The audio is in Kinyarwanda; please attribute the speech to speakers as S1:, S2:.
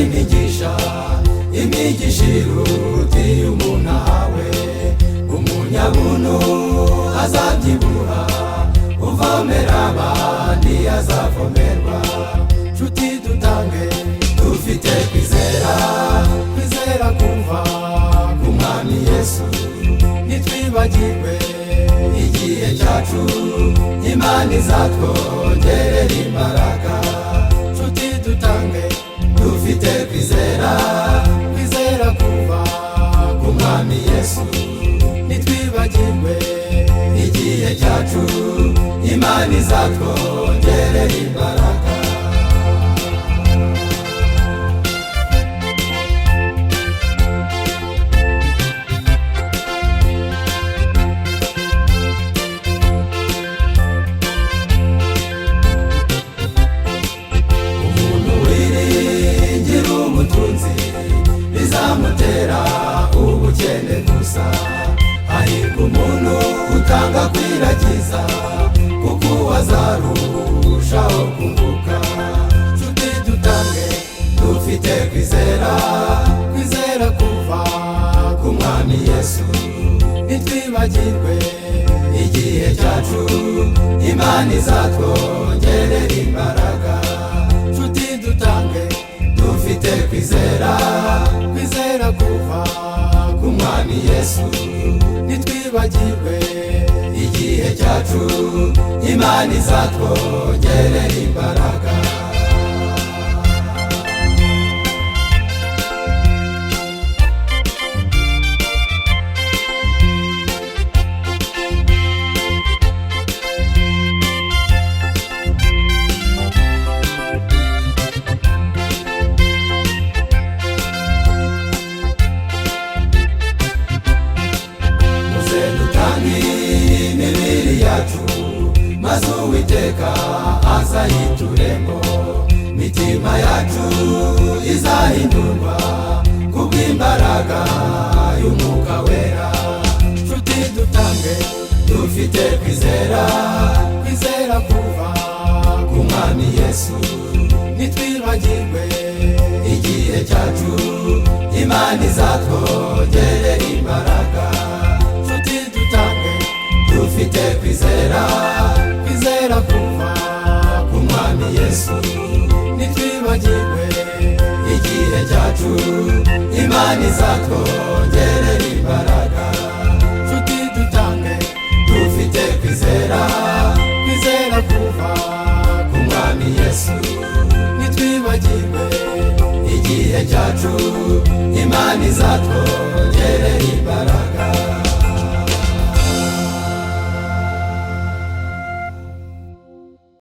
S1: imigisha irutiye umuntu ahawe. Umunyabuntu azabyibuha, uvomera abandi azavomerwa. Nshuti dutange dufite kwizera kumva ku Mwami Yesu. Nitwibagirwe igihe cyacu, Imana izatwongerera imbaraga. Nshuti dutange dufite kwizera kumva ku Mwami Yesu. Nitwibagirwe igihe cyacu, Imana izatwongerera imbaraga. Bizamutera ubukene gusa, hahirwa umuntu utanga kwiragiza, kuko azarushaho kunguka. Nshuti dutange dufite kwizera kuva ku Mwami Yesu. Nitwibagirwe igihe cyacu, Imana izatwongerera imbaraga. Nshuti dutange dufite kwizera kuva ku Mwami Yesu. Nitwibagirwe igihe cyacu, Imana izatwongerera imbaraga. Maze Uwiteka azayituremo, mitima yacu izahindurwa kubw'imbaraga y'Umwuka Wera. Nshuti dutange dufite kwizera kuva ku Mwami Yesu. Nitwibagirwe igihe cyacu, Imana izatwongerera imbaraga. Nshuti dutange dufite kwizera kuva ku Mwami Yesu. Nitwibagirwe igihe cyacu, Imana izatwongerera imbaraga. Nshuti dutange dufite kwizera kuva ku Mwami Yesu. Nitwibagirwe igihe cyacu, Imana izatwongerera imbaraga.